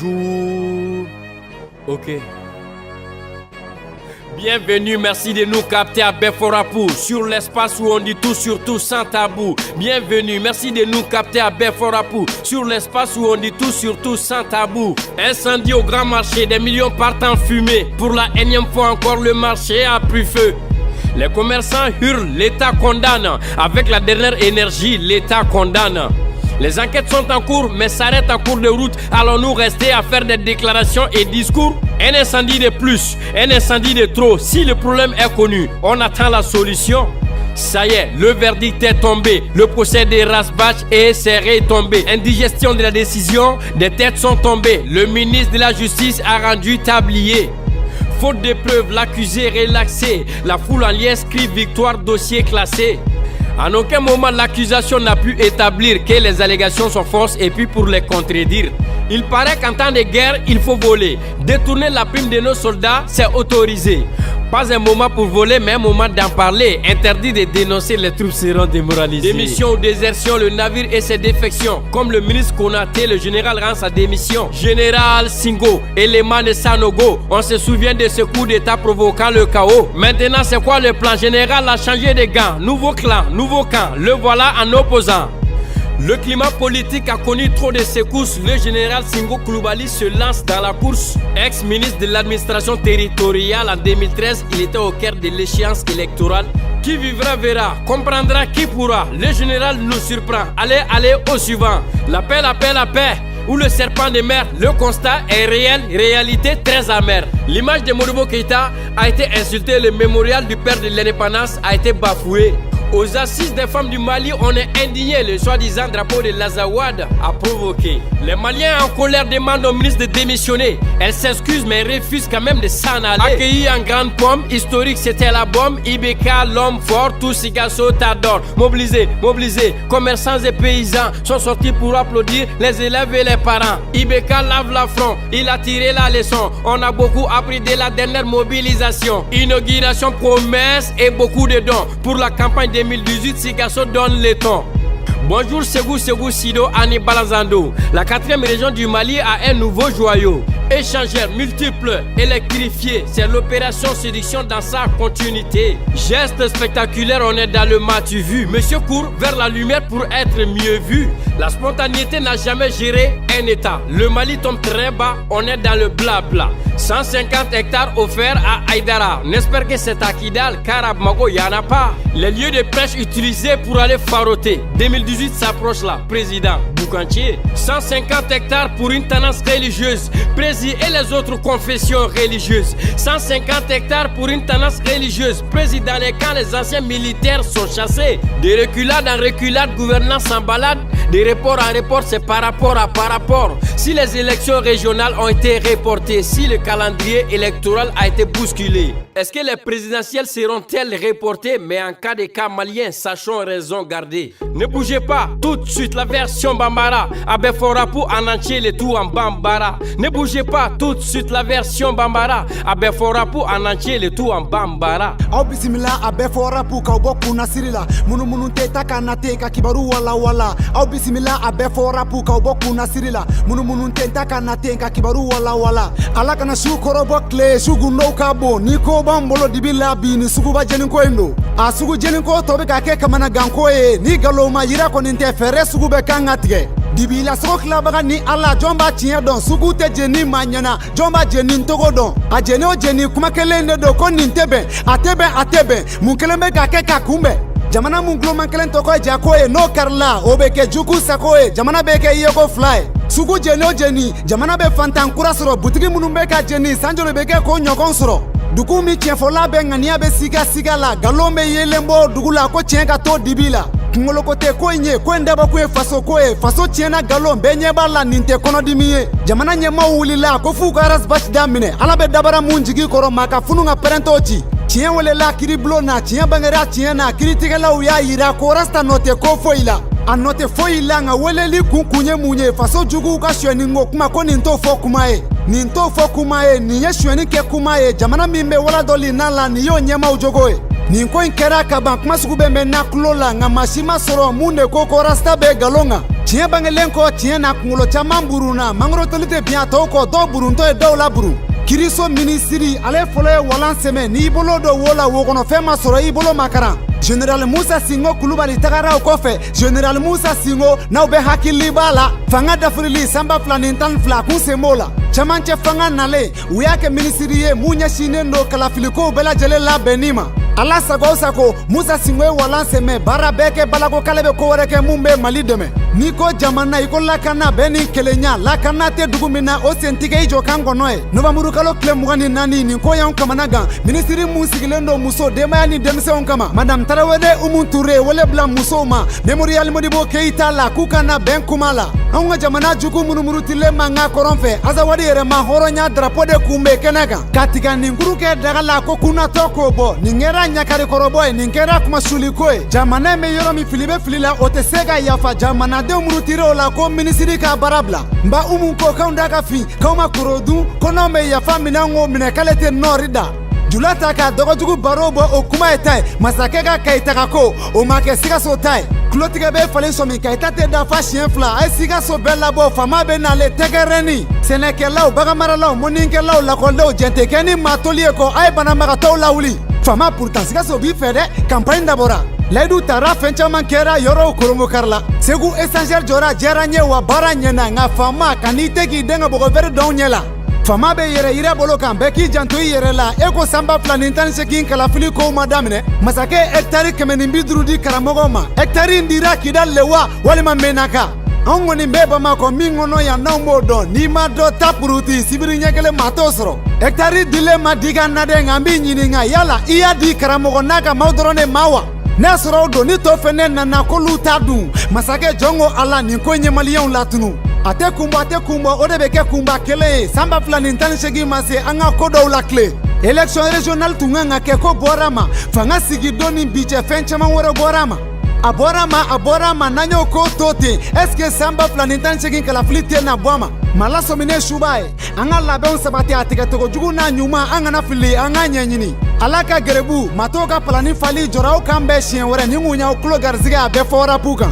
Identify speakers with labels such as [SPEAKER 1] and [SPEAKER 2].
[SPEAKER 1] Bonjour. Ok. Bienvenue, merci de nous capter à Beforapou, sur l'espace où on dit tout sur tout sans tabou. Bienvenue, merci de nous capter à Beforapou, sur l'espace où on dit tout sur tout sans tabou. Incendie au grand marché, des millions partent en fumée. Pour la énième fois encore, le marché a pris feu. Les commerçants hurlent, l'État condamne. Avec la dernière énergie, l'État condamne. Les enquêtes sont en cours, mais s'arrêtent en cours de route. Allons-nous rester à faire des déclarations et discours? Un incendie de plus, un incendie de trop. Si le problème est connu, on attend la solution. Ça y est, le verdict est tombé. Le procès des Rasbach est serré tombé. Indigestion de la décision, des têtes sont tombées. Le ministre de la Justice a rendu tablier. Faute de preuves, l'accusé relaxé. La foule en liesse crie victoire, dossier classé. En aucun moment l'accusation n'a pu établir que les allégations sont fausses et puis pour les contredire. Il paraît qu'en temps de guerre, il faut voler. Détourner la prime de nos soldats, c'est autorisé. Pas un moment pour voler, mais un moment d'en parler. Interdit de dénoncer, les troupes seront démoralisées. Démission ou désertion, le navire et ses défections. Comme le ministre Konaté, le général rend sa démission. Général Singo, élément de Sanogo. On se souvient de ce coup d'état provoquant le chaos. Maintenant, c'est quoi le plan? Général a changé de gants. Nouveau clan, nouveau camp. Le voilà en opposant. Le climat politique a connu trop de secousses. Le général Singo Koulibaly se lance dans la course. Ex-ministre de l'administration territoriale en 2013, il était au cœur de l'échéance électorale. Qui vivra verra, comprendra qui pourra. Le général nous surprend. Allez au suivant. La paix. Ou le serpent de mer, le constat est réel, réalité très amère. L'image de Modibo Keïta a été insultée, le mémorial du père de l'indépendance a été bafoué. Aux assises des femmes du Mali, on est indigné. Le soi-disant drapeau de l'Azawad a provoqué. Les Maliens en colère demandent au ministre de démissionner. Elle s'excuse mais refuse quand même de s'en aller. Accueilli en grande pomme, historique c'était la bombe. Ibeka, l'homme fort, tous Sigasso t'adore. Mobilisés, commerçants et paysans sont sortis pour applaudir les élèves et les parents. Ibeka lave l'affront, il a tiré la leçon. On a beaucoup appris de la dernière mobilisation. Inauguration, promesse et beaucoup de dons. Pour la campagne 2018, Sigasso donne le ton. Bonjour Ségou Sido Ani Balanzando. La 4e région du Mali a un nouveau joyau. Échangeurs multiples, électrifiés. C'est l'opération séduction dans sa continuité. Geste spectaculaire, on est dans le matu vu. Monsieur court vers la lumière pour être mieux vu. La spontanéité n'a jamais géré un état. Le Mali tombe très bas, on est dans le blabla. 150 hectares offerts à Aïdara. On espère que c'est à Kidal, car à Bamako y'en a pas. Les lieux de pêche utilisés pour aller faroter. 2018 s'approche là, président Boukantier. 150 hectares pour une tendance religieuse. Président et les autres confessions religieuses. 150 hectares pour une tendance religieuse. Président les camps, les anciens militaires sont chassés. Des reculades en reculades, gouvernance en balade. Des reports en reports, c'est par rapport à par rapport. Si les élections régionales ont été reportées, si le calendrier électoral a été bousculé, est-ce que les présidentielles seront-elles reportées? Mais en cas de cas malien, sachons raison garder. Ne bougez pas, tout de suite la version Bambara. À Beforapou en entier, le tout en Bambara. Ne bougez pas, tout de suite la version Bambara. À Beforapou en entier, le tout en Bambara.
[SPEAKER 2] Au bisimila à Beforapou, Kauboku Nasirila. Munu teta kanate kakibaru wala wala. Au bisimila à Beforapou, Kauboku Nasirila. Munu teta kanate kakibaru wala wala. Alakana shu korobokle, shugu no kabo. Niko bambolo dibila bini suguba jeninko endo. A sugu jeninko tobe kake kamana ganko e. Ni galoma yira koninte fere sugube kangatge. Dibila sokla baga ni ala jomba tiye don sugu te jeni manyana jomba jeni ntogo don a jeni o jeni kuma kele ne do ko nintebe atebe munkelembe kake kakumbe jamana munglo mankelen toko jako e no karla obeke juku sako e jamana beke yego fly sugu jeni o jeni jamana be fantan kurasoro butigi munumbe ka jeni sanjolo beke ko nyokon soro duku mi tienfola be ngania be siga la galombe yelembo dugula ko tienka to dibila Ngolo kote koinye kwendaba kwe faso tiena galon benye bala ninte kono dimiye jamana nyema wulila ko fu garas bash damine alabe dabara munjigi koro maka fununga parentoti tien wole la kiri blona tien bangera tien na kiri tigala uya yira ko rasta note ko foila anote foila nga wole li kunkunye munye faso jugu ka shweni ngokuma ko ninto fokumae niye shweni ke kumae jamana mimbe wala doli nala niyo nyema ujogoe Ninko inkera kaban kuma sugu be mena kulola nga mashima soro munde koko rasta be galonga tiɲɛ bangelen kɔ tiɲɛ na kunkolo caman burunna mangorotoli tɛ bin a tɔw kɔ dɔw buruntɔ ye dɔw la burun kiriso minisiri ale fɔlɔ ye walan sɛmɛ n'i bolo don wo la wo kɔnɔ fɛn ma sɔrɔ i bolo makaran Général Moussa Singo Kulubali tagara o kɔfɛ Général Moussa Singo n'aw bɛ hakili b'a la fanga dafurili sanba 2 ni 12 kun sen b'o la camancɛ fanga nalen u y'a kɛ minisiri ye mun ɲɛsinnen don kalafiliko bɛɛ lajɛlen labɛnni ma ala sago o sago Moussa Singo ye walan sɛmɛ baara bɛɛ kɛ balako k'ale bɛ ko wɛrɛ kɛ mun bɛ Mali dɛmɛ n'i ko jamana i ko lakana bɛɛ ni kelenya lakana tɛ dugu min na o sentigɛ i jɔ kan kɔnɔ ye novamburu kalo tile 24 nin ko y'anw kamana gan minisiri mun sigilen don muso denbaya ni denmisɛnw kama madame Tarawele Umu Ture wele bila musow ma Memorial Modibo Keita la k'u kana bɛn kuma la anw ka jamana jugu munumurutilen man ka kɔrɔn fɛ Azawadi yɛrɛ ma hɔrɔnya drapeau de kun bɛ kɛnɛ kan ka tiga nin kuru kɛ daga la ko kunnatɔ k'o bɔ nin kɛra ɲakari kɔrɔbɔ ye nin kɛra kuma suliko ye jamana bɛ yɔrɔ min fili bɛ fili la o tɛ se ka yafa jamanadenw murutira o la ko minisiri ka baara bila nba Umu ko k'anw da ka fin k'anw ma koro dun ko n'anw bɛ yafa minɛ anw k'o minɛ k'ale tɛ nɔɔri da jula ta ka dɔgɔjugu baro bɔ o kuma ye ta ye masakɛ ka Kayita ko o ma kɛ Sikaso ta ye kulotigɛ bɛ falen sɔmi Kayita tɛ dafa siɲɛ 2 a ye Sikaso bɛɛ labɔ fama bɛ n'ale tɛgɛrɛni sɛnɛkɛlaw baganmaralaw mɔnikɛlaw lakɔlidenw jɛn tɛ kɛ ni maa toli ye kɔ a ye banabagatɔw lawuli fama pourtant Sikaso b'i fɛ dɛ campagne dabɔra layidu taara fɛn caman kɛra yɔrɔw korongo karila Segu essentiel jɔra jɛra ɲɛ wa baara ɲɛna nka fama ka n'i tɛ k'i den ka bɔgɔ wɛrɛ dɔn ɲɛ la fama bɛ yɛrɛ yira bolo kan bɛɛ k'i janto i yɛrɛ la e ko sanba 2 ni 18 kalafili kow ma daminɛ masakɛ hectare 150 di karamɔgɔw ma hectare in dira Kidali le wa walima Menaka anw kɔni bɛ Bamakɔ min kɔnɔ yan n'anw b'o dɔn n'i ma dɔ ta puruti sibiri ɲɛ kelen maa t'o sɔrɔ hectare dilen ma di ka na dɛ nka n b'i ɲininka yala i y'a di karamɔgɔ n'a ka maaw dɔrɔn de ma wa n'a sɔrɔ o don ni tɔ fɛnɛ nana k'olu t'a dun masakɛ jɔn ko ala nin ko ɲɛ maliyɛnw latunu a tɛ kunbɔ o de bɛ kɛ kunba kelen ye sanba 2 ni 18 ma se an ka ko dɔw la tile élection régionale tun kan ka kɛ ko bɔra ma fanga sigi don ni bi cɛ fɛn caman wɛrɛ bɔra ma a bɔra ma n'an y'o ko to ten est-ce que sanba 2 ni 18 kalafili tɛ na bɔ a ma mala sɔminen suba ye an ka labɛnw sabati a tigɛtogo jugu n'a ɲuman an kana fili an ka ɲɛɲini ala ka gɛrɛbu matɔw ka palani fali jɔraw kan bɛɛ siɲɛ wɛrɛ ni mun y'aw tulo garisɛgɛ a bɛɛ fɔra pu kan